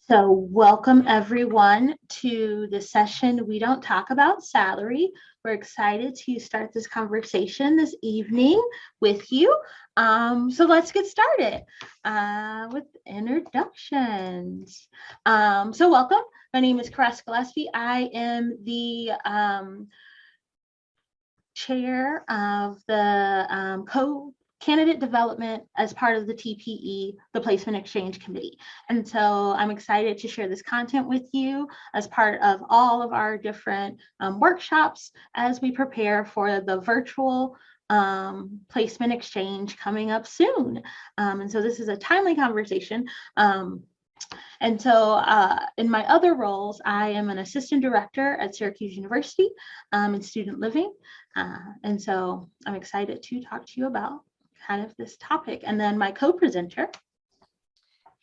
So welcome everyone to the session We Don't Talk About Salary. We're excited to start this conversation this evening with you. So let's get started with introductions. So welcome. My name is Gillespie. I am the chair of the co-candidate development as part of the TPE, the Placement Exchange Committee. And so I'm excited to share this content with you as part of all of our different workshops as we prepare for the virtual placement exchange coming up soon. And so this is a timely conversation. And so in my other roles, I am an assistant director at Syracuse University in student living. And so I'm excited to talk to you about kind of this topic. And then my co-presenter.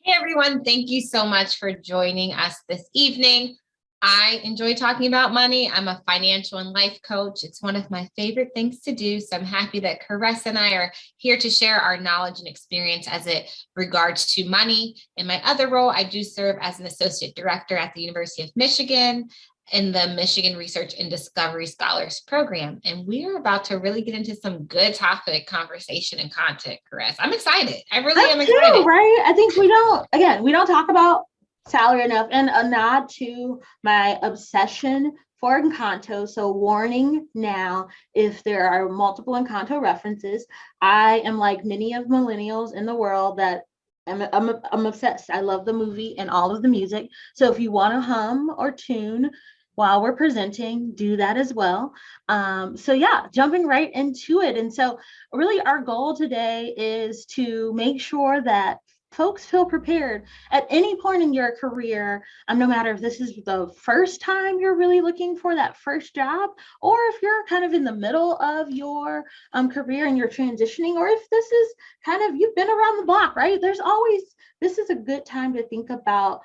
Hey everyone, thank you so much for joining us this evening. I enjoy talking about money. I'm a financial and life coach. It's one of my favorite things to do. So I'm happy that Caress and I are here to share our knowledge and experience as it regards to money. In my other role, I do serve as an associate director at the University of Michigan in the Michigan Research and Discovery Scholars Program. And we are about to really get into some good topic conversation and content, Caress. I'm excited. I really am excited. Right? I think we don't talk about salary enough, and a nod to my obsession for Encanto. So warning now, if there are multiple Encanto references, I am like many of millennials in the world that I'm obsessed. I love the movie and all of the music. So if you want to hum or tune while we're presenting, do that as well. So yeah, jumping right into it. And so really our goal today is to make sure that folks feel prepared at any point in your career, no matter if this is the first time you're really looking for that first job, or if you're kind of in the middle of your career and you're transitioning, or if this is kind of, you've been around the block, right? This is a good time to think about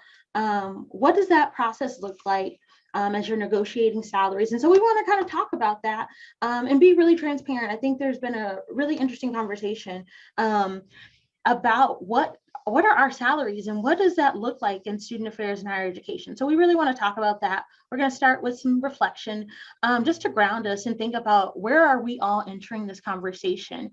what does that process look like as you're negotiating salaries. And so we want to kind of talk about that and be really transparent. I think there's been a really interesting conversation about what are our salaries and what does that look like in student affairs and higher education. So we really want to talk about that. We're going to start with some reflection just to ground us and think about where are we all entering this conversation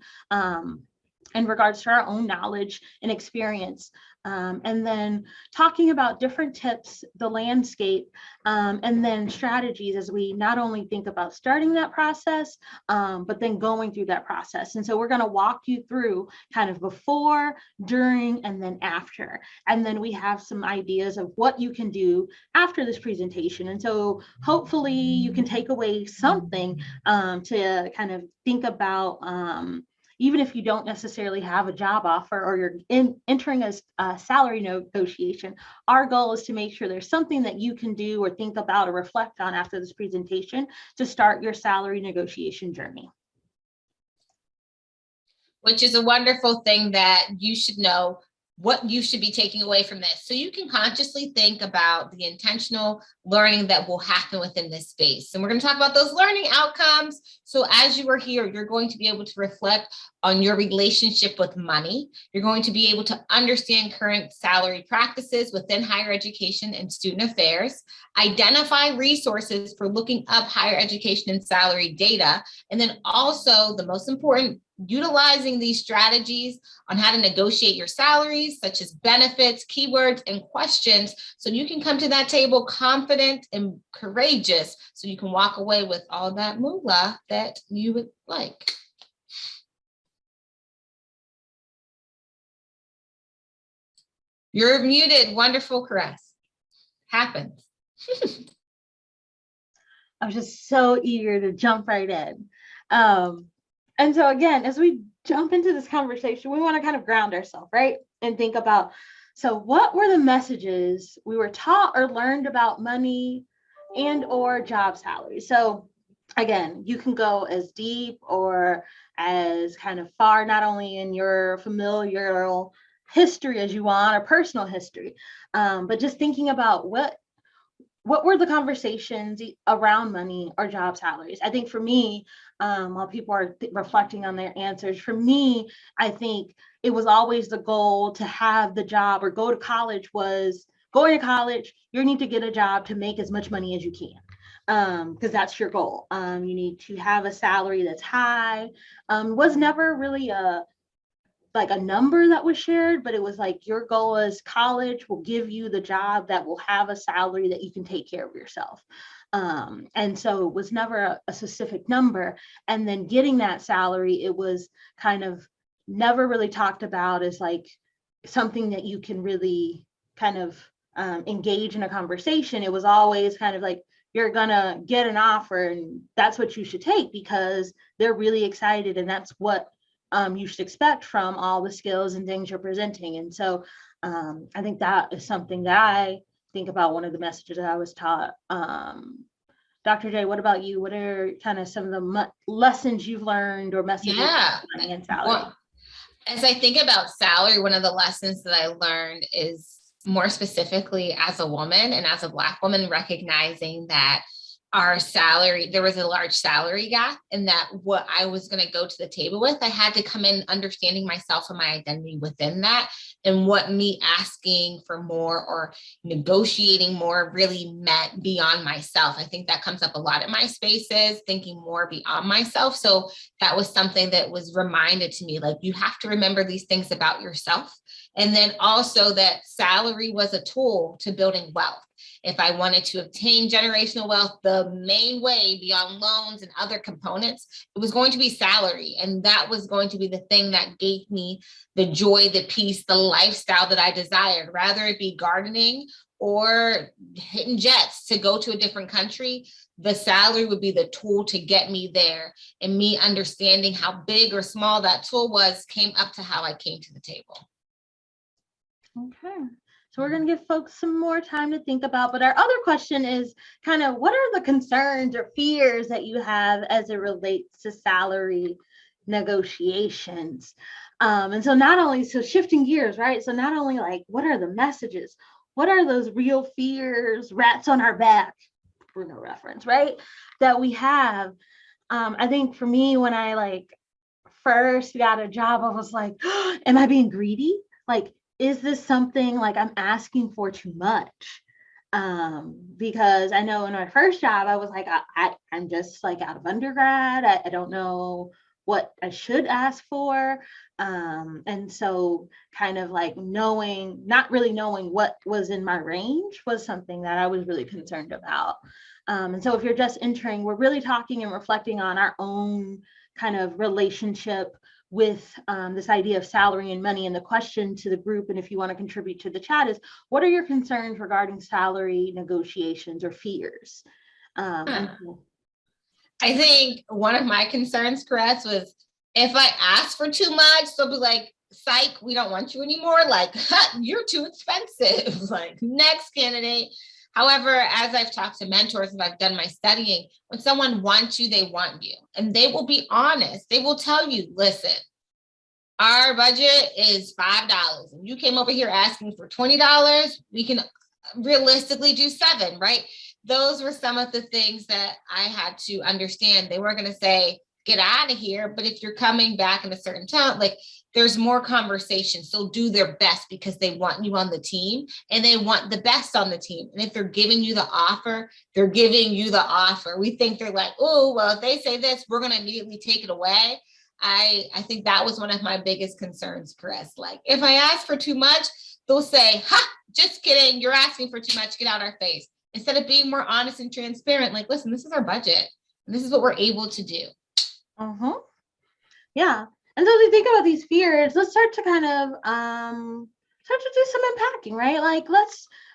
in regards to our own knowledge and experience. And then talking about different tips, the landscape, and then strategies as we not only think about starting that process, but then going through that process. And so we're going to walk you through kind of before, during, and then after. And then we have some ideas of what you can do after this presentation. And so hopefully you can take away something to kind of think about even if you don't necessarily have a job offer or you're entering a salary negotiation. Our goal is to make sure there's something that you can do or think about or reflect on after this presentation to start your salary negotiation journey. Which is a wonderful thing that you should know what you should be taking away from this. So you can consciously think about the intentional learning that will happen within this space. And we're going to talk about those learning outcomes. So as you are here, you're going to be able to reflect on your relationship with money. You're going to be able to understand current salary practices within higher education and student affairs, identify resources for looking up higher education and salary data, and then also the most important, utilizing these strategies on how to negotiate your salaries, such as benefits, keywords, and questions, so you can come to that table confident and courageous, so you can walk away with all that moolah that you would like. You're muted. Wonderful, Caress. Happens. I was just so eager to jump right in. And so again, as we jump into this conversation, we want to kind of ground ourselves, right? And think about, so what were the messages we were taught or learned about money and or job salaries? So again, you can go as deep or as kind of far, not only in your familial history as you want or personal history, but just thinking about what were the conversations around money or job salaries? I think for me, while people are reflecting on their answers, for me, I think it was always the goal to have the job or go to college was going to college, you need to get a job to make as much money as you can, because that's your goal. You need to have a salary that's high. Was never really a number that was shared, but it was like your goal is college will give you the job that will have a salary that you can take care of yourself. And so it was never a specific number. And then getting that salary, it was kind of never really talked about as like something that you can really kind of engage in a conversation. It was always kind of like, you're gonna get an offer and that's what you should take because they're really excited and that's what you should expect from all the skills and things you're presenting. And so I think that is something that I think about one of the messages that I was taught. Dr. J, what about you? What are kind of some of the lessons you've learned or messages in salary? Well, as I think about salary, one of the lessons that I learned is more specifically as a woman and as a Black woman, recognizing that our salary, there was a large salary gap and that what I was going to go to the table with, I had to come in understanding myself and my identity within that and what me asking for more or negotiating more really meant beyond myself. I think that comes up a lot in my spaces, thinking more beyond myself. So that was something that was reminded to me, like you have to remember these things about yourself. And then also that salary was a tool to building wealth. If I wanted to obtain generational wealth, the main way beyond loans and other components, it was going to be salary. And that was going to be the thing that gave me the joy, the peace, the lifestyle that I desired, rather it be gardening or hitting jets to go to a different country. The salary would be the tool to get me there. And me understanding how big or small that tool was came up to how I came to the table. Okay. So we're going to give folks some more time to think about, but our other question is kind of what are the concerns or fears that you have as it relates to salary negotiations? And so not only, so shifting gears, right? So not only like, what are the messages? What are those real fears, rats on our back, Bruno reference, right? That we have. I think for me, when I like first got a job, I was like, oh, am I being greedy? Like, is this something like I'm asking for too much? Because I know in my first job, I was like, I'm just like out of undergrad. I don't know what I should ask for. And so kind of like not really knowing what was in my range was something that I was really concerned about. And so if you're just entering, we're really talking and reflecting on our own kind of relationship with this idea of salary and money. And the question to the group, and if you want to contribute to the chat, is what are your concerns regarding salary negotiations or fears? I think one of my concerns, Chris, was if I ask for too much, they'll be like, psych, we don't want you anymore. Like, you're too expensive. Like, next candidate. However, as I've talked to mentors and I've done my studying, when someone wants you, they want you. And they will be honest. They will tell you, listen, our budget is $5. And you came over here asking for $20. We can realistically do $7, right? Those were some of the things that I had to understand. They weren't going to say, get out of here. But if you're coming back in a certain tone, like there's more conversation. So do their best because they want you on the team and they want the best on the team. And if they're giving you the offer, they're giving you the offer. We think they're like, oh, well, if they say this, we're going to immediately take it away. I think that was one of my biggest concerns, Chris. Like if I ask for too much, they'll say, ha, just kidding. You're asking for too much. Get out our face. Instead of being more honest and transparent, like, listen, this is our budget. And this is what we're able to do. Yeah. And so as we think about these fears, let's start to kind of start to do some unpacking, right? Like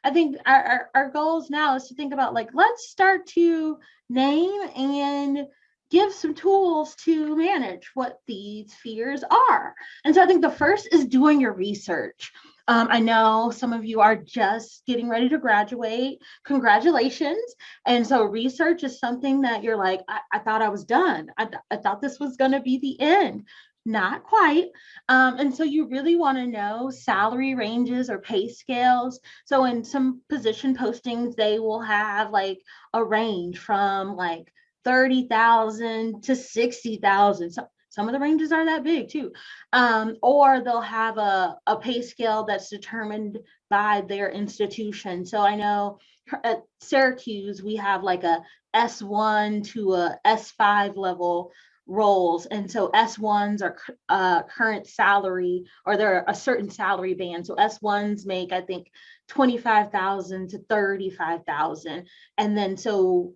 I think our goals now is to think about like, let's start to name and give some tools to manage what these fears are. And so I think the first is doing your research. I know some of you are just getting ready to graduate. Congratulations. And so research is something that you're like, I thought I was done. I thought this was going to be the end. Not quite. And so you really want to know salary ranges or pay scales. So in some position postings, they will have like a range from like 30,000 to 60,000. So Some of the ranges are that big too. Or they'll have a pay scale that's determined by their institution. So I know at Syracuse, we have like a S1 to a S5 level roles. And so S1s are current salary, or they're a certain salary band. So S1s make, I think, 25,000 to 35,000. And then so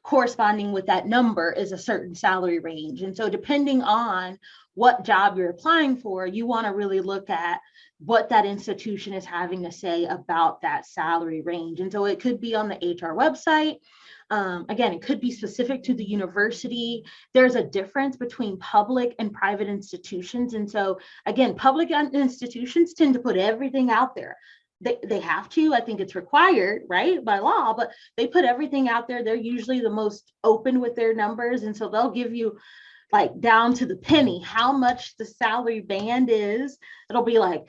corresponding with that number is a certain salary range. And so depending on what job you're applying for, you want to really look at what that institution is having to say about that salary range. And so it could be on the HR website. Again, it could be specific to the university. There's a difference between public and private institutions. And so again, public institutions tend to put everything out there. They have to, I think it's required, right, by law, but they put everything out there. They're usually the most open with their numbers. And so they'll give you like down to the penny how much the salary band is. It'll be like,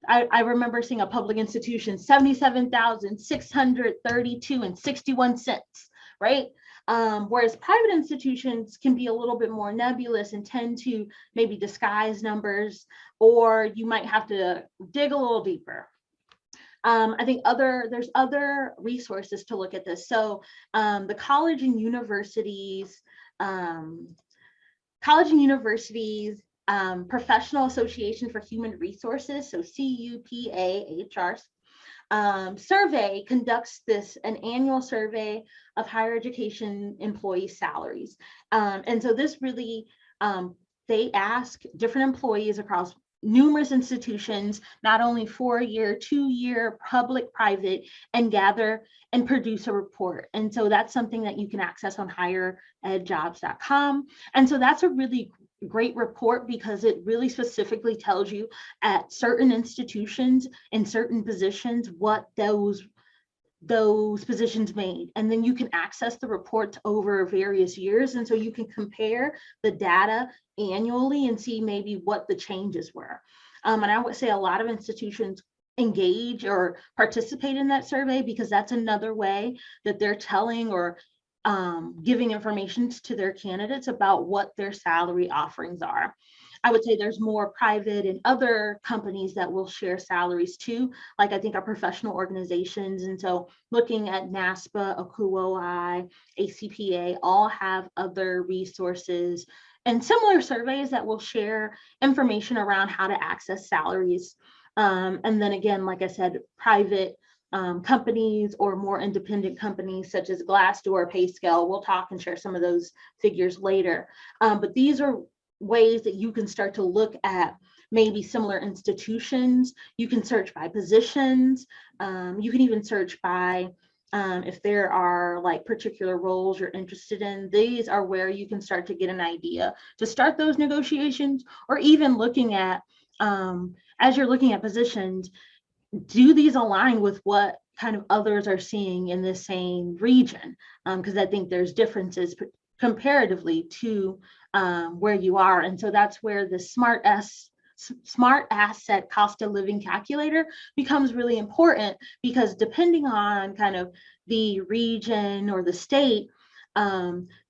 I remember seeing a public institution, 77,632 and 61 cents, right? Whereas private institutions can be a little bit more nebulous and tend to maybe disguise numbers, or you might have to dig a little deeper. I think there's other resources to look at this. So the college and universities, Professional Association for Human Resources, so CUPAHR, survey conducts an annual survey of higher education employee salaries. And so this really, they ask different employees across numerous institutions, not only 4-year, 2-year, public, private, and gather and produce a report. And so that's something that you can access on higheredjobs.com. And so that's a really great report because it really specifically tells you at certain institutions and certain positions what those positions made. And then you can access the reports over various years. And so you can compare the data annually and see maybe what the changes were. And I would say a lot of institutions engage or participate in that survey because that's another way that they're telling or giving information to their candidates about what their salary offerings are. I would say there's more private and other companies that will share salaries too, like I think our professional organizations. And so looking at NASPA, ACUOI, ACPA, all have other resources and similar surveys that will share information around how to access salaries. And then again, like I said, private companies or more independent companies such as Glassdoor, PayScale, we'll talk and share some of those figures later. But these are ways that you can start to look at maybe similar institutions. You can search by positions. You can even search by if there are like particular roles you're interested in. These are where you can start to get an idea to start those negotiations, or even looking at, as you're looking at positions, do these align with what kind of others are seeing in the same region? Because I think there's differences comparatively to where you are. And so that's where the smart asset cost of living calculator becomes really important, because depending on kind of the region or the state,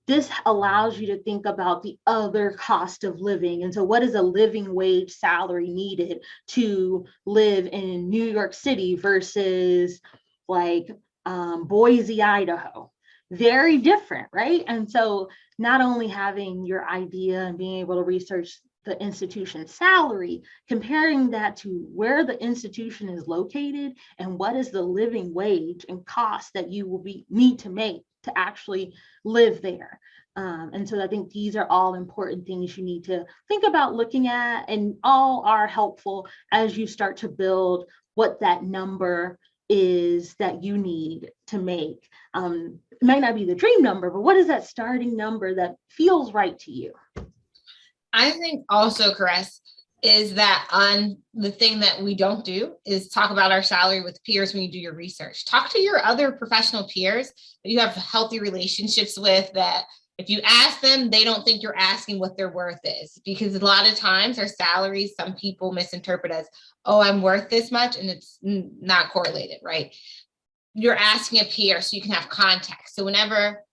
this allows you to think about the other cost of living. And so what is a living wage salary needed to live in New York City versus like Boise, Idaho? Very different, right? And so not only having your idea and being able to research the institution's salary, comparing that to where the institution is located and what is the living wage and cost that you will need to make to actually live there. And so I think these are all important things you need to think about looking at, and all are helpful as you start to build what that number is that you need to make. It might not be the dream number, but what is that starting number that feels right to you? I think also, Caress, is that on the thing that we don't do is talk about our salary with peers when you do your research. Talk to your other professional peers that you have healthy relationships with, that if you ask them, they don't think you're asking what their worth is, because a lot of times our salaries, some people misinterpret as, oh, I'm worth this much, and it's not correlated, right? You're asking a peer so you can have context. So whenever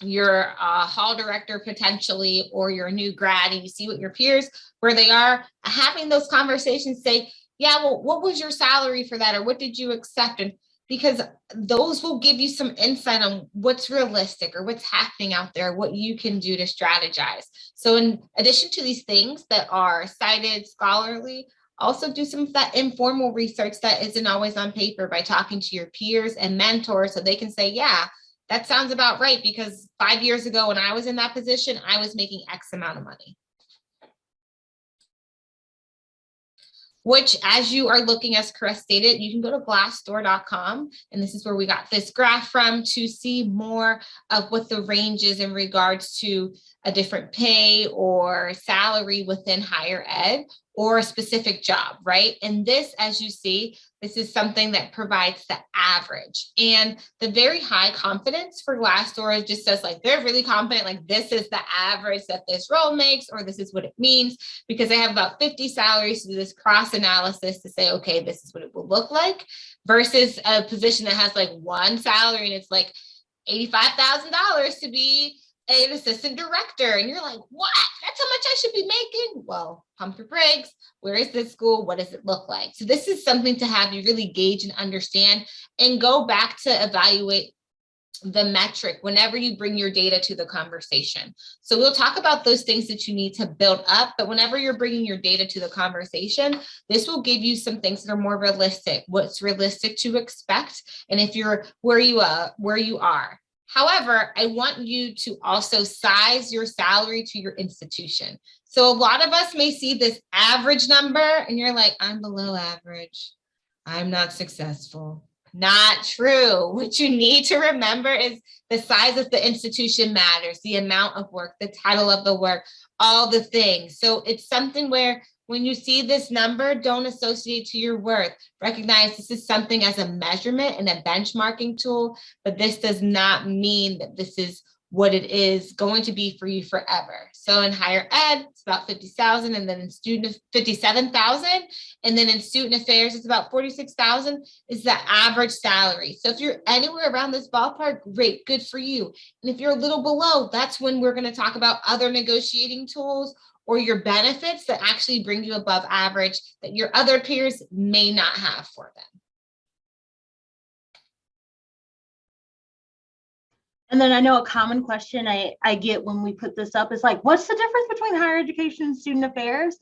your hall director potentially, or your new grad, and you see what your peers, where they are, having those conversations, say, yeah, well, what was your salary for that? Or what did you accept? And because those will give you some insight on what's realistic or what's happening out there, what you can do to strategize. So in addition to these things that are cited scholarly, also do some of that informal research that isn't always on paper by talking to your peers and mentors, so they can say, yeah, that sounds about right, because 5 years ago when I was in that position, I was making X amount of money. Which, as you are looking, as Chris stated, you can go to glassdoor.com, and this is where we got this graph from, to see more of what the range is in regards to a different pay or salary within higher ed or a specific job, right? And this, as you see, this is something that provides the average. And the very high confidence for Glassdoor just says, like, they're really confident, like, this is the average that this role makes, or this is what it means, because they have about 50 salaries to do this cross analysis to say, okay, this is what it will look like, versus a position that has like one salary and it's like $85,000 to be an assistant director. And you're like, what? That's how much I should be making? Well, pump your brakes. Where is this school? What does it look like? So this is something to have you really gauge and understand, and go back to evaluate the metric whenever you bring your data to the conversation. So we'll talk about those things that you need to build up, but whenever you're bringing your data to the conversation, this will give you some things that are more realistic, what's realistic to expect, and if you're where you are. However, I want you to also size your salary to your institution. So a lot of us may see this average number and you're like, I'm below average, I'm not successful. Not true. What you need to remember is the size of the institution matters, the amount of work, the title of the work, all the things. So it's something where when you see this number, don't associate to your worth. Recognize this is something as a measurement and a benchmarking tool, but this does not mean that this is what it is going to be for you forever. So in higher ed, it's about 50,000, and then in student 57,000, and then in student affairs, it's about 46,000 is the average salary. So if you're anywhere around this ballpark, great, good for you. And if you're a little below, that's when we're going to talk about other negotiating tools or your benefits that actually bring you above average that your other peers may not have for them. And then I know a common question I get when we put this up is like, what's the difference between higher education and student affairs?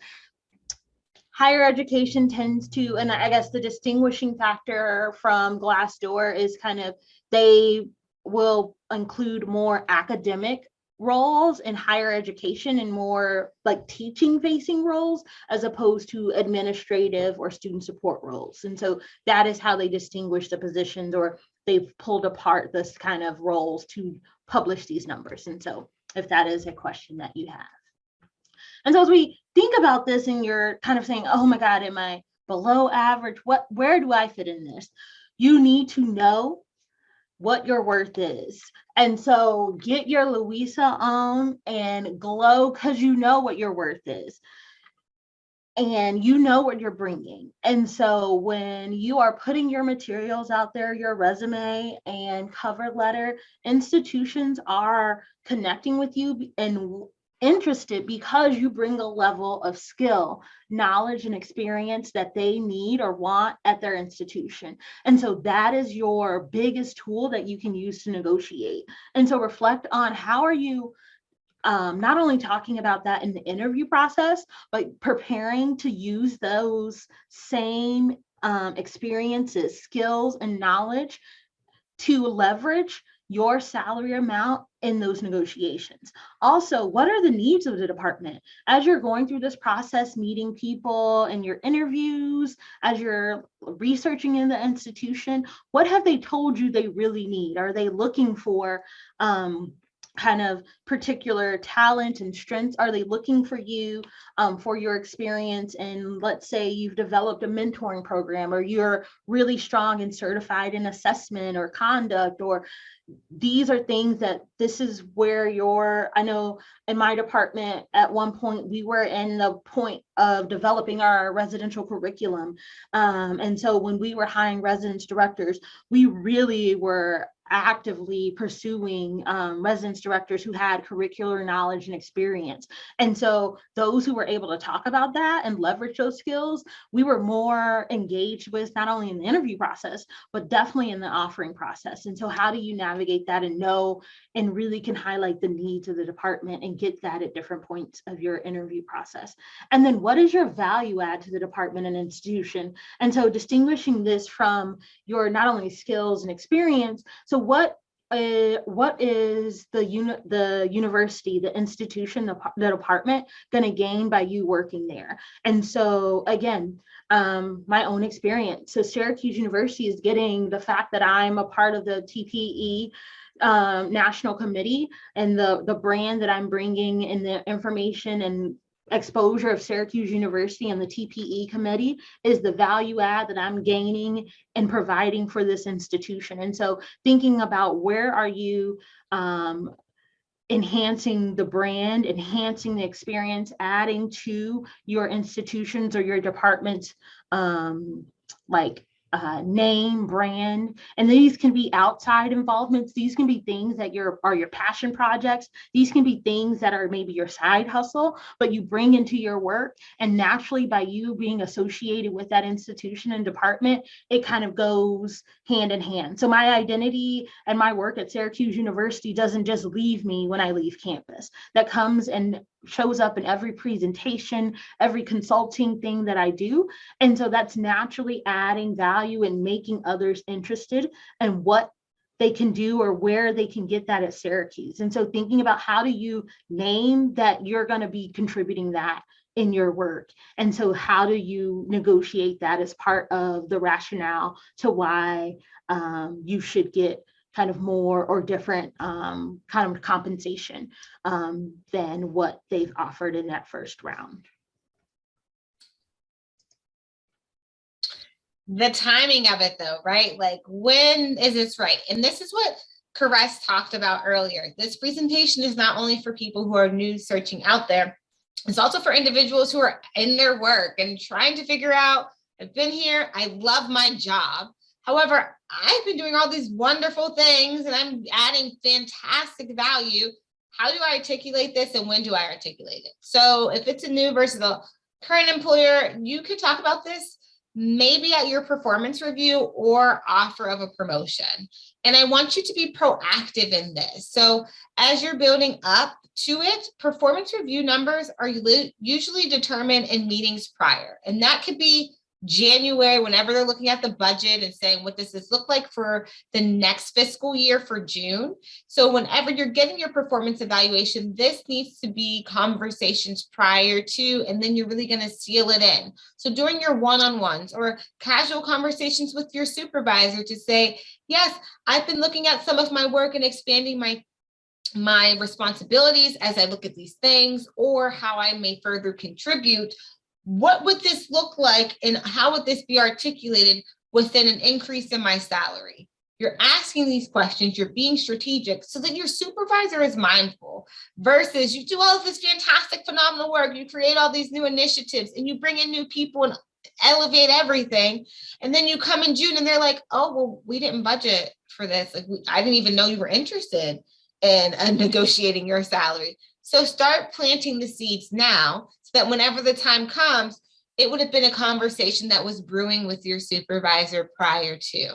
Higher education tends to, and I guess the distinguishing factor from Glassdoor is kind of, they will include more academic roles in higher education and more like teaching facing roles, as opposed to administrative or student support roles. And so that is how they distinguish the positions, or they've pulled apart this kind of roles to publish these numbers. And so if that is a question that you have. And so as we think about this and you're kind of saying, oh my God, am I below average? Where do I fit in this? You need to know what your worth is. And so get your Louisa on and glow, because you know what your worth is. And you know what you're bringing. And so when you are putting your materials out there, your resume and cover letter, institutions are connecting with you and interested because you bring a level of skill, knowledge, and experience that they need or want at their institution. And so that is your biggest tool that you can use to negotiate. And so reflect on, how are you not only talking about that in the interview process, but preparing to use those same experiences, skills, and knowledge to leverage your salary amount in those negotiations. Also, what are the needs of the department? As you're going through this process, meeting people in your interviews, as you're researching in the institution, what have they told you they really need? Are they looking for kind of particular talent and strengths? Are they looking for you for your experience? And let's say you've developed a mentoring program, or you're really strong and certified in assessment or conduct, or these are things that this is where I know in my department at one point, we were in the point of developing our residential curriculum. And so when we were hiring residence directors, we really were actively pursuing residence directors who had curricular knowledge and experience. And so those who were able to talk about that and leverage those skills, we were more engaged with not only in the interview process, but definitely in the offering process. And so how do you navigate that and know and really can highlight the needs of the department and get that at different points of your interview process? And then what is your value add to the department and institution? And so distinguishing this from your not only skills and experience. So what is the university, the institution, the department going to gain by you working there? And so again, my own experience. So Syracuse University is getting the fact that I'm a part of the TPE national committee, and the brand that I'm bringing and the information and exposure of Syracuse University and the TPE committee is the value add that I'm gaining and providing for this institution. And so thinking about where are you enhancing the brand, enhancing the experience, adding to your institutions or your department's name, brand. And these can be outside involvements. These can be things that are your passion projects. These can be things that are maybe your side hustle, but you bring into your work. And naturally, by you being associated with that institution and department, it kind of goes hand in hand. So my identity and my work at Syracuse University doesn't just leave me when I leave campus. That comes and shows up in every presentation, every consulting thing that I do. And so that's naturally adding value and making others interested in what they can do or where they can get that at Syracuse. And so thinking about how do you name that you're going to be contributing that in your work. And so how do you negotiate that as part of the rationale to why you should get kind of more or different kind of compensation than what they've offered in that first round. The timing of it though, right? Like when is this right? And this is what Caress talked about earlier. This presentation is not only for people who are new searching out there, it's also for individuals who are in their work and trying to figure out, I've been here, I love my job. However, I've been doing all these wonderful things and I'm adding fantastic value. How do I articulate this and when do I articulate it? So if it's a new versus a current employer, you could talk about this maybe at your performance review or offer of a promotion. And I want you to be proactive in this. So as you're building up to it, performance review numbers are usually determined in meetings prior. And that could be January, whenever they're looking at the budget and saying, what does this look like for the next fiscal year for June? So whenever you're getting your performance evaluation, this needs to be conversations prior to, and then you're really going to seal it in. So during your one-on-ones or casual conversations with your supervisor to say, yes, I've been looking at some of my work and expanding my responsibilities as I look at these things, or how I may further contribute. What would this look like and how would this be articulated within an increase in my salary? You're asking these questions, you're being strategic so that your supervisor is mindful versus you do all of this fantastic, phenomenal work. You create all these new initiatives and you bring in new people and elevate everything. And then you come in June and they're like, oh, well, we didn't budget for this. Like I didn't even know you were interested in negotiating your salary. So start planting the seeds now so that whenever the time comes, it would have been a conversation that was brewing with your supervisor prior to.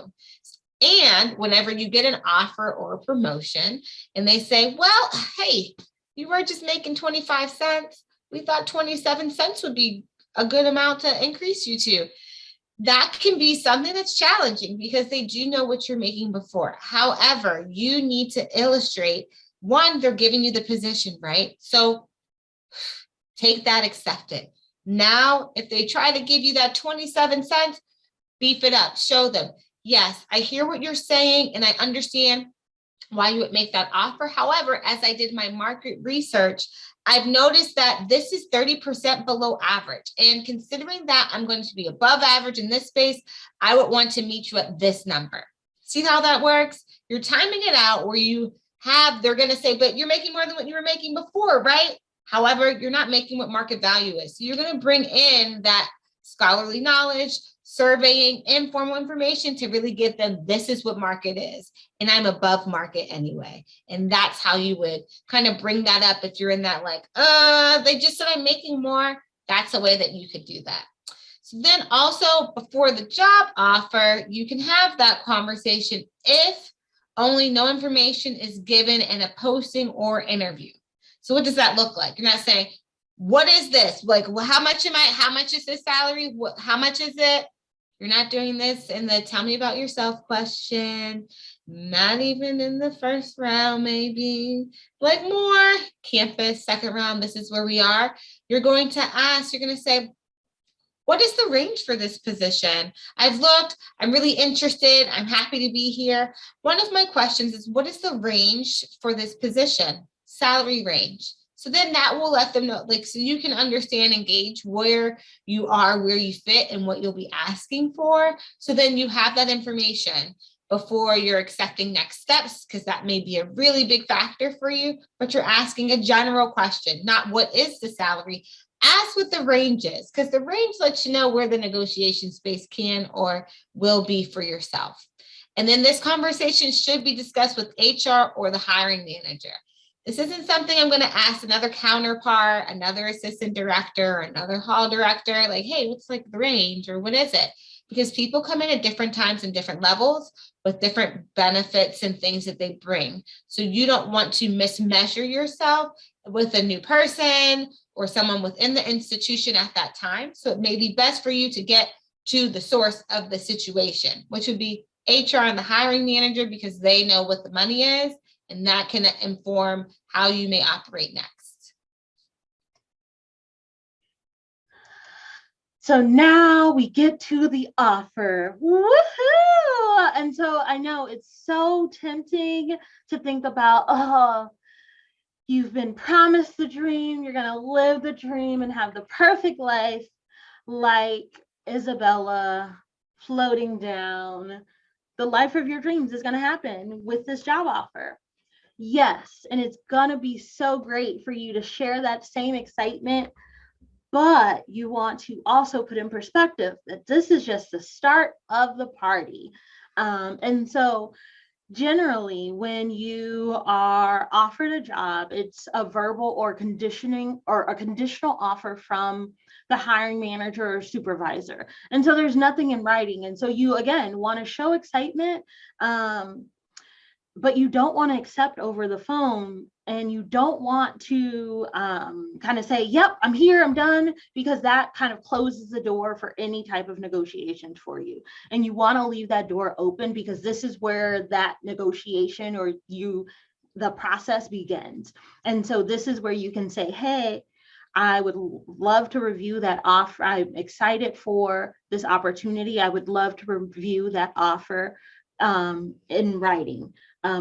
And whenever you get an offer or a promotion and they say, well, hey, you were just making 25 cents. We thought 27 cents would be a good amount to increase you to. That can be something that's challenging because they do know what you're making before. However, you need to illustrate, one, they're giving you the position, right? So take that, accept it. Now, if they try to give you that 27 cents, beef it up, show them, yes, I hear what you're saying and I understand why you would make that offer. However, as I did my market research, I've noticed that this is 30% below average. And considering that I'm going to be above average in this space, I would want to meet you at this number. See how that works? You're timing it out where they're going to say, but you're making more than what you were making before, right? However, you're not making what market value is. So you're going to bring in that scholarly knowledge, surveying, informal information to really give them, this is what market is, and I'm above market anyway. And that's how you would kind of bring that up if you're in that like, they just said I'm making more. That's a way that you could do that. So then also before the job offer, you can have that conversation if only no information is given in a posting or interview. So what does that look like? You're not saying, what is this? Like, well, how much is this salary? How much is it? You're not doing this in the tell me about yourself question, not even in the first round, maybe like more campus, second round. This is where we are. You're going to ask, you're going to say, what is the range for this position? I've looked, I'm really interested. I'm happy to be here. One of my questions is, what is the range for this position? Salary range. So then that will let them know, like, so you can understand and gauge where you are, where you fit, and what you'll be asking for. So then you have that information before you're accepting next steps, because that may be a really big factor for you, but you're asking a general question, not what is the salary. Ask what the range is, because the range lets you know where the negotiation space can or will be for yourself. And then this conversation should be discussed with HR or the hiring manager. This isn't something I'm going to ask another counterpart, another assistant director, or another hall director, like, hey, what's like the range or what is it? Because people come in at different times and different levels with different benefits and things that they bring. So you don't want to mismeasure yourself with a new person or someone within the institution at that time. So it may be best for you to get to the source of the situation, which would be HR and the hiring manager, because they know what the money is, and that can inform how you may operate next. So now we get to the offer. Woohoo! And so I know it's so tempting to think about, oh, you've been promised the dream, you're going to live the dream and have the perfect life like Isabella floating down. The life of your dreams is going to happen with this job offer. Yes, and it's going to be so great for you to share that same excitement, but you want to also put in perspective that this is just the start of the party. And so generally, when you are offered a job, it's a verbal or conditioning or a conditional offer from the hiring manager or supervisor. And so there's nothing in writing. And so you, again, want to show excitement, but you don't want to accept over the phone, and you don't want to kind of say, yep, I'm here, I'm done, because that kind of closes the door for any type of negotiations for you. And you want to leave that door open, because this is where that negotiation or the process begins. And so this is where you can say, hey, I would love to review that offer. I'm excited for this opportunity. I would love to review that offer in writing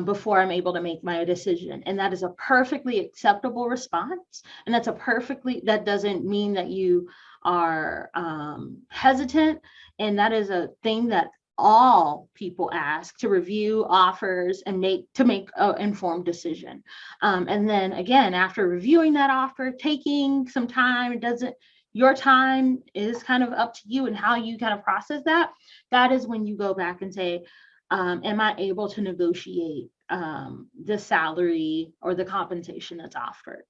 before I'm able to make my decision. And that is a perfectly acceptable response. And that doesn't mean that you are hesitant. And that is a thing that all people ask, to review offers and make an informed decision. And then again, after reviewing that offer, taking some time, your time is kind of up to you and how you kind of process that. That is when you go back and say, am I able to negotiate the salary or the compensation that's offered?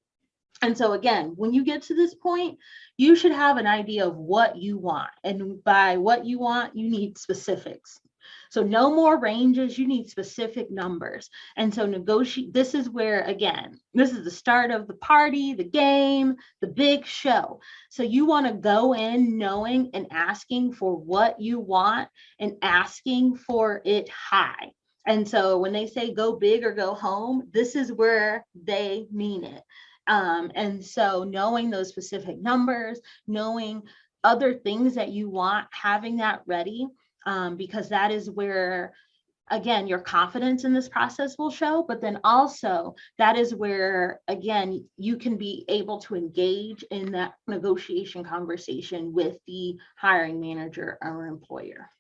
And so again, when you get to this point, you should have an idea of what you want. And by what you want, you need specifics. So no more ranges, you need specific numbers. And so this is where, again, this is the start of the party, the game, the big show. So you want to go in knowing and asking for what you want and asking for it high. And so when they say go big or go home, this is where they mean it. And so knowing those specific numbers, knowing other things that you want, having that ready, because that is where, again, your confidence in this process will show. But then also that is where, again, you can be able to engage in that negotiation conversation with the hiring manager or employer.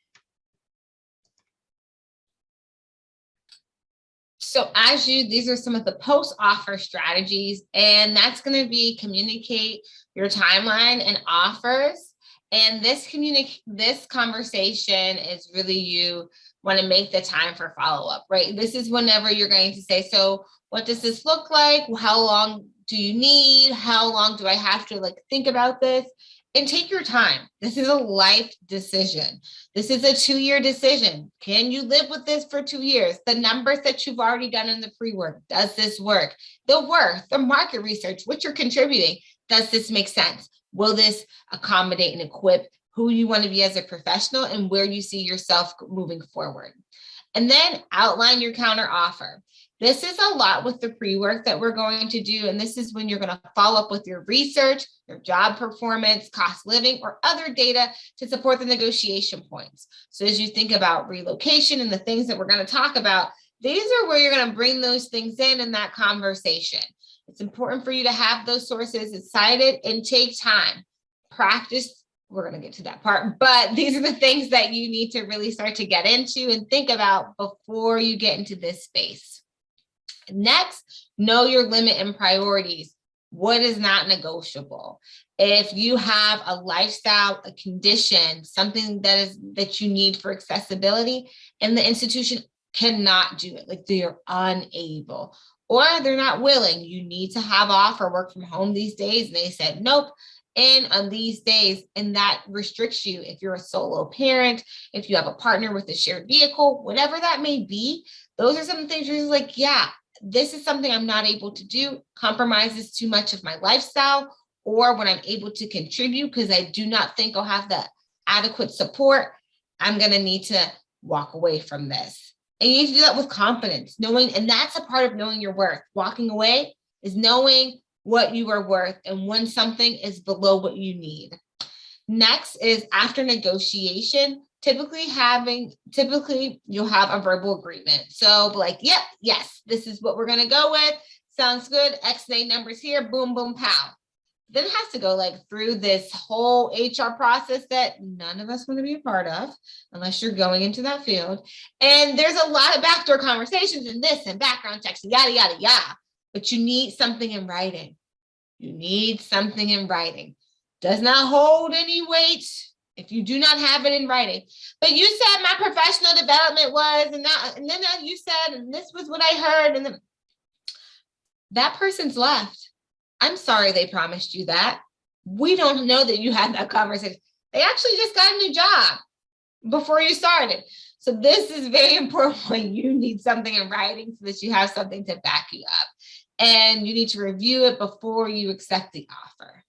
So these are some of the post-offer strategies, and that's going to be communicate your timeline and offers And this conversation is really, you want to make the time for follow-up, right? This is whenever you're going to say, so what does this look like? How long do you need? How long do I have to think about this? And take your time. This is a life decision. This is a 2-year decision. Can you live with this for 2 years? The numbers that you've already done in the pre-work, does this work? The work, the market research, what you're contributing, does this make sense? Will this accommodate and equip who you want to be as a professional and where you see yourself moving forward? And then outline your counter offer. This is a lot with the pre-work that we're going to do. And this is when you're going to follow up with your research, your job performance, cost living, or other data to support the negotiation points. So as you think about relocation and the things that we're going to talk about, these are where you're going to bring those things in that conversation. It's important for you to have those sources cited and take time. Practice, we're going to get to that part, but these are the things that you need to really start to get into and think about before you get into this space. Next, know your limit and priorities. What is not negotiable? If you have a lifestyle, a condition, something that you need for accessibility, and the institution cannot do it, they're unable, or they're not willing, you need to have offer work from home these days, and they said nope, and on these days, and that restricts you. If you're a solo parent, if you have a partner with a shared vehicle, whatever that may be, those are some things you're yeah, this is something I'm not able to do, compromises too much of my lifestyle, or when I'm able to contribute because I do not think I'll have the adequate support, I'm going to need to walk away from this. And you need to do that with confidence, knowing, and that's a part of knowing your worth. Walking away is knowing what you are worth and when something is below what you need. Next is after negotiation, typically you'll have a verbal agreement. So yep, yes, this is what we're going to go with. Sounds good. X-nay numbers here, boom, boom, pow. Then it has to go through this whole HR process that none of us want to be a part of unless you're going into that field. And there's a lot of backdoor conversations and this and background checks, yada, yada, yada. But you need something in writing. You need something in writing. Does not hold any weight if you do not have it in writing. But you said my professional development was, and then you said, and this was what I heard, and then that person's left. I'm sorry they promised you that. We don't know that you had that conversation. They actually just got a new job before you started. So this is very important when you need something in writing so that you have something to back you up. And you need to review it before you accept the offer.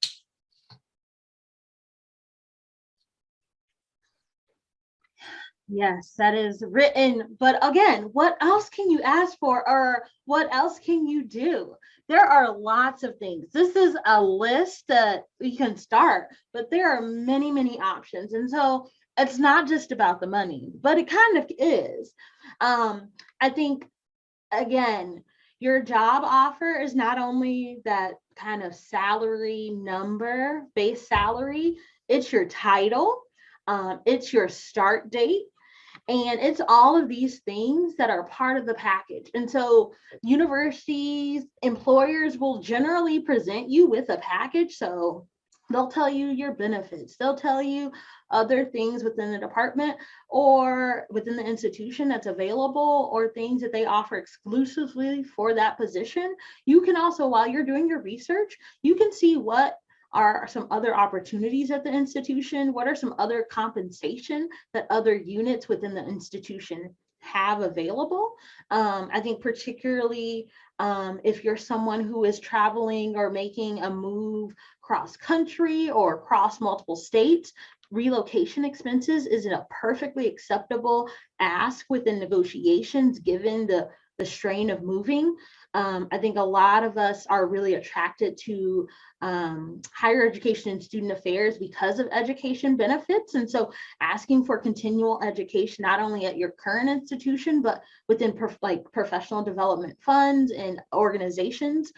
Yes, that is written. But again, what else can you ask for, or what else can you do? There are lots of things. This is a list that you can start, but there are many, many options. And so it's not just about the money, but it kind of is. I think, again, your job offer is not only that kind of salary number, base salary, it's your title, it's your start date, and it's all of these things that are part of the package. And so universities, employers will generally present you with a package. So they'll tell you your benefits, they'll tell you other things within the department or within the institution that's available, or things that they offer exclusively for that position. You can also, while you're doing your research, you can see what are some other opportunities at the institution, what are some other compensation that other units within the institution have available. I think particularly if you're someone who is traveling or making a move cross country or across multiple states, relocation expenses is a perfectly acceptable ask within negotiations given the strain of moving. I think a lot of us are really attracted to higher education and student affairs because of education benefits. And so asking for continual education, not only at your current institution, but within professional development funds and organizations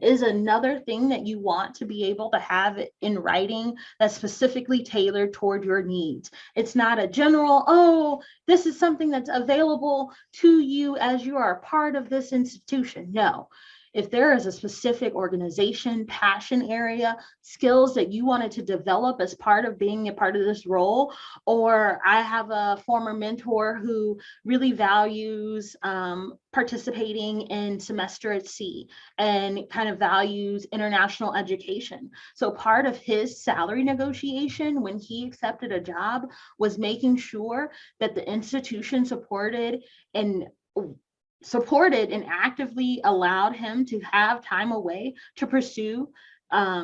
is another thing that you want to be able to have in writing that's specifically tailored toward your needs. It's not a general, oh, this is something that's available to you as you are part of this institution. No, if there is a specific organization, passion area, skills that you wanted to develop as part of being a part of this role, or I have a former mentor who really values participating in semester at sea and kind of values international education. So part of his salary negotiation when he accepted a job was making sure that the institution supported and actively allowed him to have time away to pursue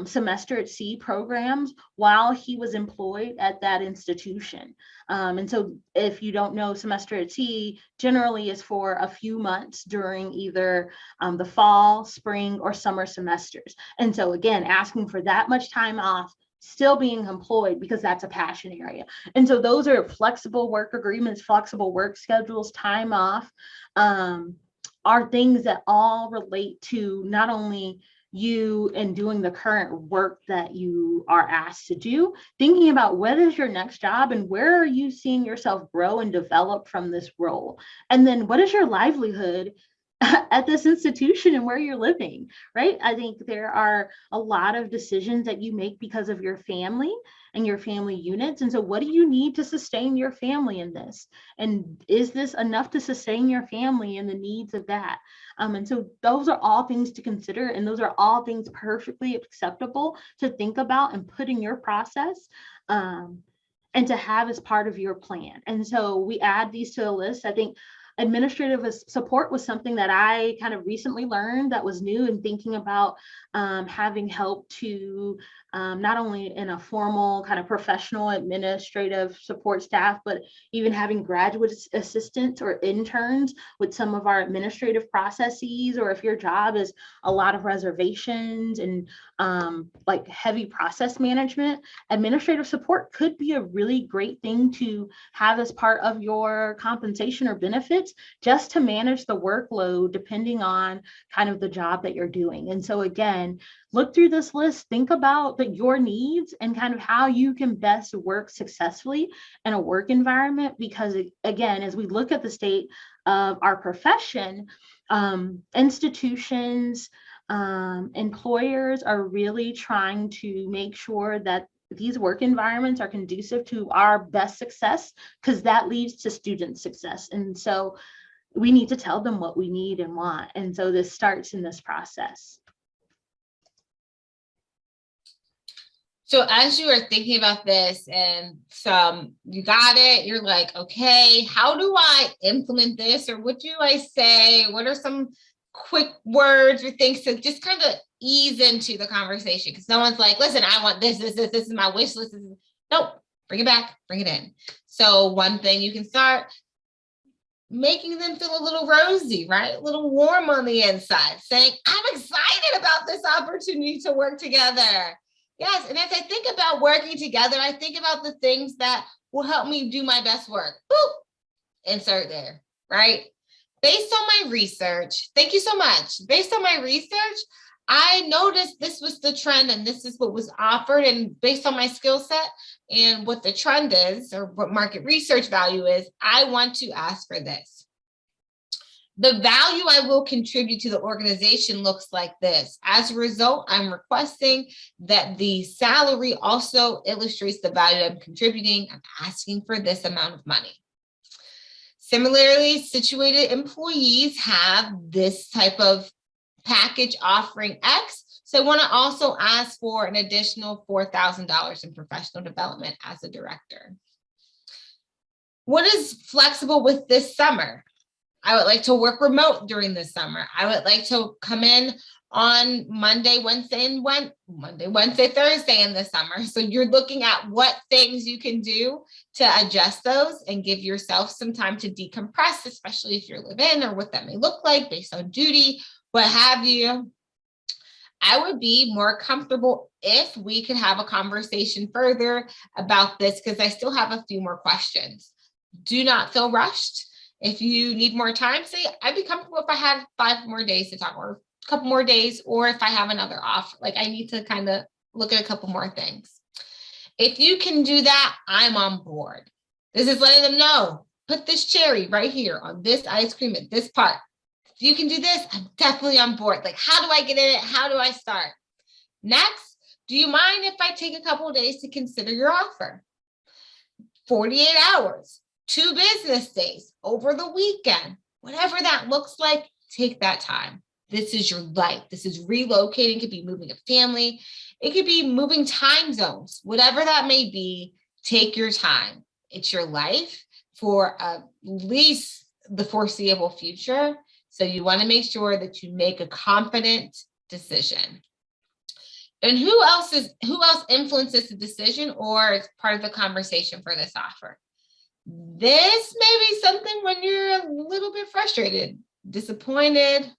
semester at sea programs while he was employed at that institution. And so if you don't know, semester at sea generally is for a few months during either the fall, spring, or summer semesters. And so again, asking for that much time off, still being employed because that's a passion area. And so those are flexible work agreements, flexible work schedules, time off, are things that all relate to not only you and doing the current work that you are asked to do, thinking about what is your next job and where are you seeing yourself grow and develop from this role? And then what is your livelihood at this institution and where you're living, right? I think there are a lot of decisions that you make because of your family and your family units. And so what do you need to sustain your family in this? And is this enough to sustain your family and the needs of that? And so those are all things to consider. And those are all things perfectly acceptable to think about and put in your process. And to have as part of your plan. And so we add these to the list. I think administrative support was something that I kind of recently learned that was new, and thinking about having help to not only in a formal kind of professional administrative support staff, but even having graduate assistants or interns with some of our administrative processes, or if your job is a lot of reservations and like heavy process management, administrative support could be a really great thing to have as part of your compensation or benefits, just to manage the workload depending on kind of the job that you're doing. And so again, look through this list, think about your needs and kind of how you can best work successfully in a work environment. Because again, as we look at the state of our profession, institutions, employers are really trying to make sure that these work environments are conducive to our best success, because that leads to student success. And so we need to tell them what we need and want. And so this starts in this process. So as you are thinking about this and you got it, you're like, okay, how do I implement this? Or what do I say? What are some quick words or things to just kind of ease into the conversation? Because no one's like, listen, I want this is my wish list. Nope, bring it back, bring it in. So one thing you can start making them feel a little rosy, right? A little warm on the inside, saying, I'm excited about this opportunity to work together. Yes, and as I think about working together, I think about the things that will help me do my best work. Boop, insert there, right? Based on my research, thank you so much. Based on my research, I noticed this was the trend and this is what was offered. And based on my skill set and what the trend is, or what market research value is, I want to ask for this. The value I will contribute to the organization looks like this. As a result, I'm requesting that the salary also illustrates the value I'm contributing. I'm asking for this amount of money. Similarly situated employees have this type of package offering X. So I want to also ask for an additional $4,000 in professional development as a director. What is flexible with this summer? I would like to work remote during the summer. I would like to come in on Monday, Wednesday, Thursday in the summer. So you're looking at what things you can do to adjust those and give yourself some time to decompress, especially if you're live-in, or what that may look like based on duty, what have you. I would be more comfortable if we could have a conversation further about this, because I still have a few more questions. Do not feel rushed. If you need more time, say, I'd be comfortable if I had 5 more days to talk, or a couple more days, or if I have another offer, like I need to kind of look at a couple more things. If you can do that, I'm on board. This is letting them know, put this cherry right here on this ice cream at this part. you can do this. I'm definitely on board. Like, how do I get in it? How do I start? Next, do you mind if I take a couple of days to consider your offer? 48 hours, 2 business days, over the weekend, whatever that looks like, take that time. This is your life. This is relocating. It could be moving a family. It could be moving time zones, whatever that may be. Take your time. It's your life for at least the foreseeable future. So you want to make sure that you make a confident decision. And who else influences the decision or is part of the conversation for this offer? This may be something when you're a little bit frustrated, disappointed,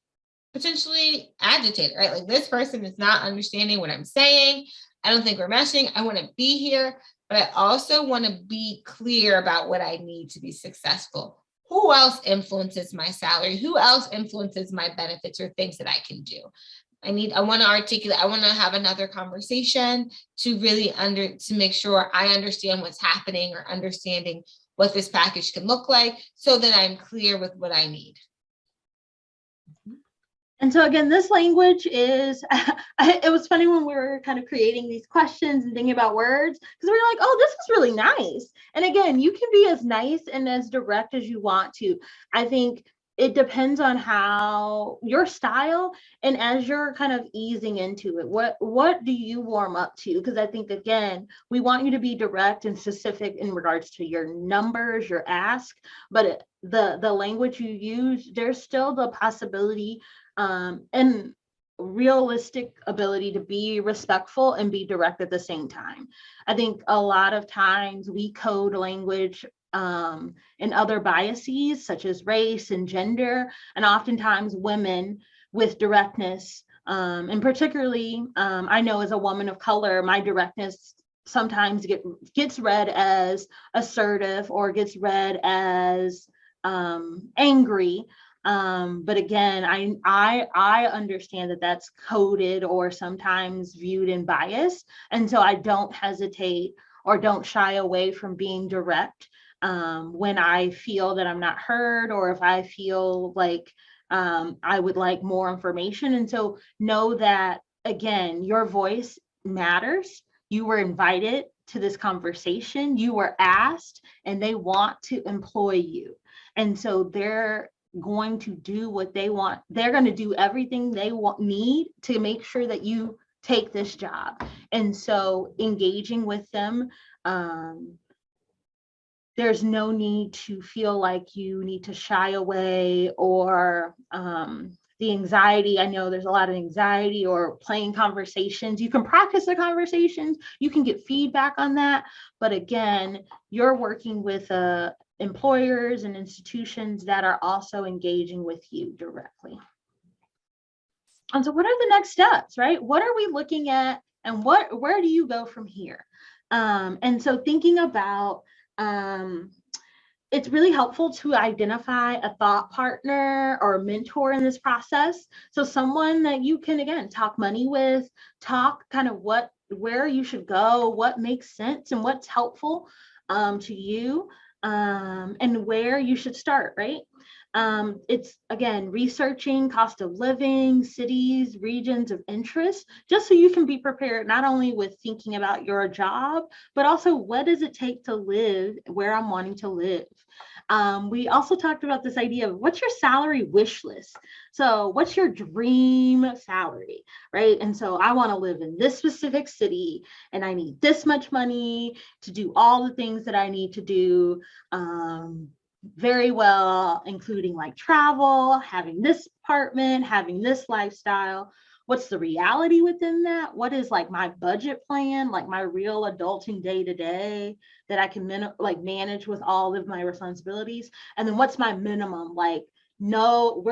potentially agitated, right? Like, this person is not understanding what I'm saying. I don't think we're meshing. I want to be here, but I also want to be clear about what I need to be successful. Who else influences my salary? Who else influences my benefits or things that I can do? I want to articulate, I want to have another conversation to really to make sure I understand what's happening or understanding what this package can look like so that I'm clear with what I need. And so again, this language is, it was funny when we were kind of creating these questions and thinking about words, because we were like, oh, this is really nice. And again, you can be as nice and as direct as you want to. I think it depends on how your style, and as you're kind of easing into it, what do you warm up to? Because I think, again, we want you to be direct and specific in regards to your numbers, your ask, but the language you use, there's still the possibility and realistic ability to be respectful and be direct at the same time. I think a lot of times we code language and other biases such as race and gender, and oftentimes women with directness. And particularly, I know as a woman of color, my directness sometimes gets read as assertive or gets read as angry. But again, I understand that that's coded or sometimes viewed in bias. And so I don't hesitate or don't shy away from being direct when I feel that I'm not heard, or if I feel like I would like more information. And so know that, again, your voice matters. You were invited to this conversation, you were asked, and they want to employ you. And so they're going to do what they want. They're going to do everything they need to make sure that you take this job. And so engaging with them, there's no need to feel like you need to shy away or the anxiety. I know there's a lot of anxiety or playing conversations. You can practice the conversations, you can get feedback on that. But again, you're working with employers and institutions that are also engaging with you directly. And so what are the next steps, right? What are we looking at, and where do you go from here? And so thinking about, it's really helpful to identify a thought partner or a mentor in this process. So someone that you can, again, talk money with, talk kind of where you should go, what makes sense and what's helpful to you, and where you should start, right? It's, again, researching cost of living, cities, regions of interest, just so you can be prepared, not only with thinking about your job, but also what does it take to live where I'm wanting to live. We also talked about this idea of what's your salary wish list. So what's your dream salary, right? And so I want to live in this specific city and I need this much money to do all the things that I need to do very well, including like travel, having this apartment, having this lifestyle. What's the reality within that? What is like my budget plan, like my real adulting day to day that I can manage with all of my responsibilities? And then what's my minimum? Like no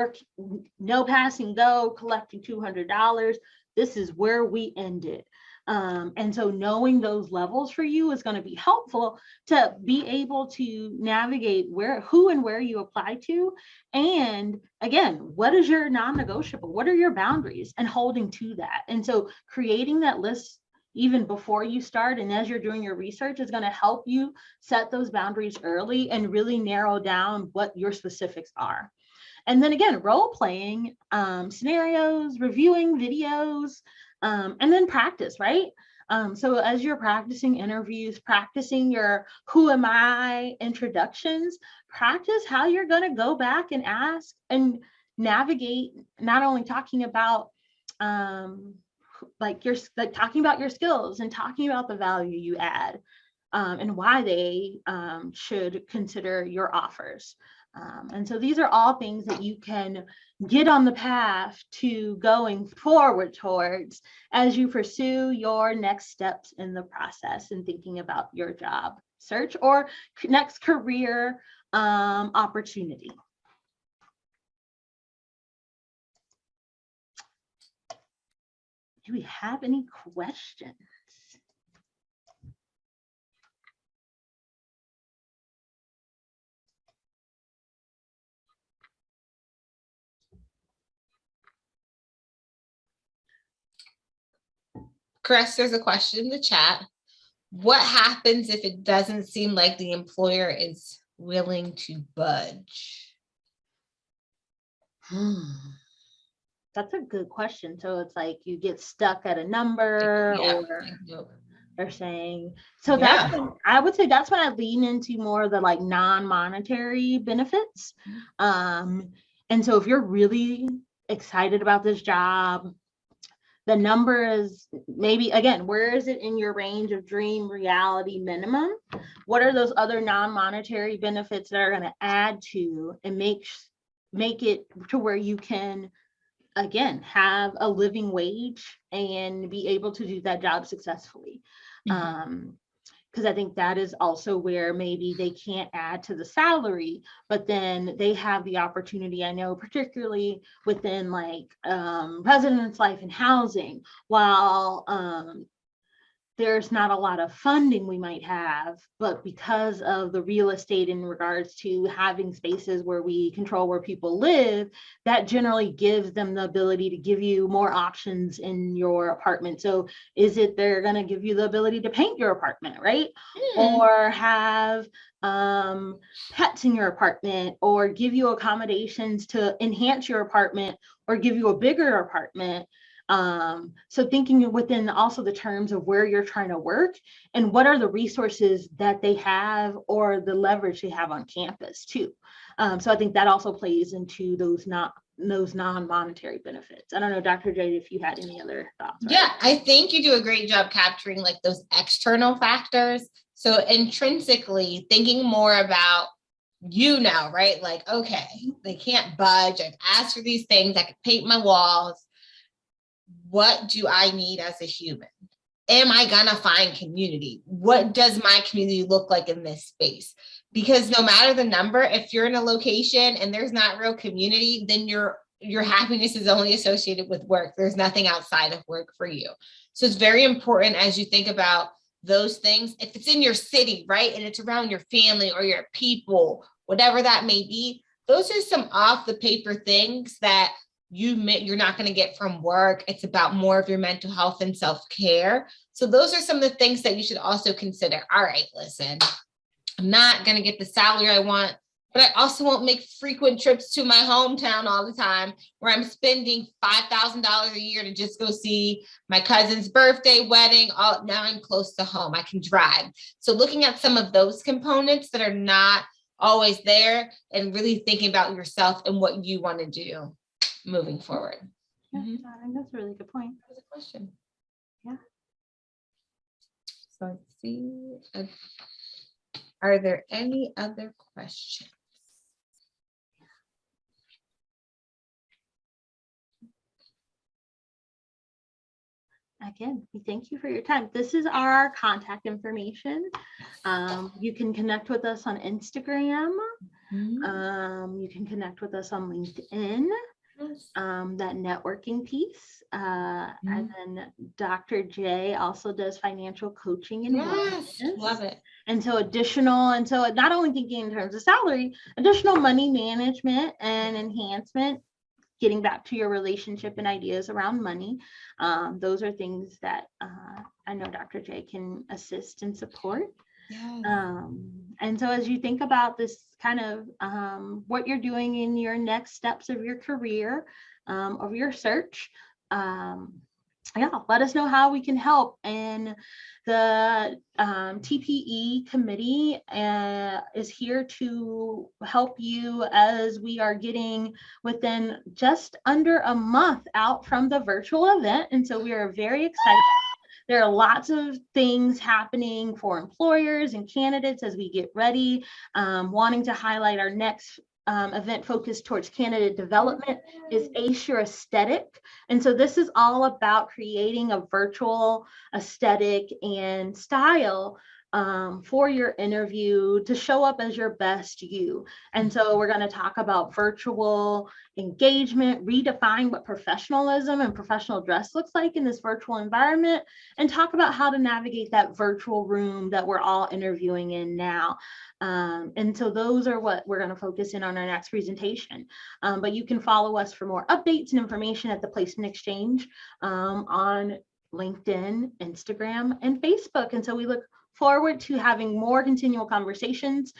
pass and go, collecting $200. This is where we ended. And so knowing those levels for you is going to be helpful to be able to navigate who and where you apply to. And again, what is your non-negotiable? What are your boundaries, and holding to that? And so creating that list even before you start and as you're doing your research is going to help you set those boundaries early and really narrow down what your specifics are. And then again, role playing scenarios, reviewing videos, and then practice, right? So as you're practicing interviews, practicing your who am I introductions, practice how you're going to go back and ask and navigate, not only talking about talking about your skills and talking about the value you add, and why they should consider your offers. And so these are all things that you can get on the path to going forward towards as you pursue your next steps in the process and thinking about your job search or next career opportunity. Do we have any questions? Chris, there's a question in the chat. What happens if it doesn't seem like the employer is willing to budge? That's a good question. So it's like you get stuck at a number, or they're saying, so that's when, I would say that's when I lean into more of the like non-monetary benefits. And so if you're really excited about this job, the number is maybe, again, where is it in your range of dream reality minimum? What are those other non-monetary benefits that are going to add to and make it to where you can, again, have a living wage and be able to do that job successfully? Because I think that is also where maybe they can't add to the salary, but then they have the opportunity. I know particularly within like residence life and housing, while there's not a lot of funding we might have, but because of the real estate in regards to having spaces where we control where people live, that generally gives them the ability to give you more options in your apartment. So is it they're going to give you the ability to paint your apartment, right? Or have pets in your apartment, or give you accommodations to enhance your apartment, or give you a bigger apartment. So thinking within also the terms of where you're trying to work and what are the resources that they have or the leverage they have on campus too. So I think that also plays into those non-monetary benefits. I don't know, Dr. J, if you had any other thoughts. Right? Yeah, I think you do a great job capturing like those external factors. So intrinsically thinking more about you now, right? Like, okay, they can't budge. I've asked for these things. I could paint my walls. What do I need as a human? Am I gonna find community? What does my community look like in this space? Because no matter the number, if you're in a location and there's not real community, then your happiness is only associated with work. There's nothing outside of work for you. So it's very important as you think about those things. If it's in your city, right, and it's around your family or your people, whatever that may be, those are some off the paper things that you're not going to get from work. It's about more of your mental health and self-care. So those are some of the things that you should also consider. All right, listen, I'm not going to get the salary I want, but I also won't make frequent trips to my hometown all the time where I'm spending $5,000 a year to just go see my cousin's birthday, wedding. Now I'm close to home. I can drive. So looking at some of those components that are not always there and really thinking about yourself and what you want to do moving forward. Yeah, I think that's a really good point. That was a question. Yeah. So let's see. Are there any other questions? Again, we thank you for your time. This is our contact information. You can connect with us on Instagram. You can connect with us on LinkedIn. That networking piece. And then Dr. J also does financial coaching and wellness. Love it. And so not only thinking in terms of salary, additional money management and enhancement, getting back to your relationship and ideas around money. Those are things that I know Dr. J can assist and support. Yes. And so as you think about this kind of what you're doing in your next steps of your career, of your search, yeah, let us know how we can help. And the TPE committee is here to help you as we are getting within just under a month out from the virtual event. And so we are very excited. There are lots of things happening for employers and candidates as we get ready, wanting to highlight our next event focused towards candidate development is Ace Your Aesthetic. And so this is all about creating a virtual aesthetic and style for your interview to show up as your best you. And so we're going to talk about virtual engagement, redefine what professionalism and professional dress looks like in this virtual environment, and talk about how to navigate that virtual room that we're all interviewing in now. And so those are what we're going to focus in on our next presentation. But you can follow us for more updates and information at the Placement Exchange on LinkedIn, Instagram, and Facebook. And so we look forward to having more continual conversations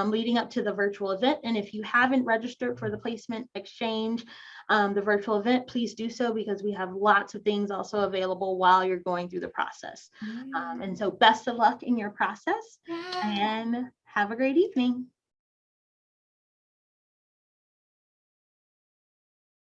leading up to the virtual event. And if you haven't registered for the Placement Exchange, the virtual event, please do so, because we have lots of things also available while you're going through the process. And so best of luck in your process, and have a great evening.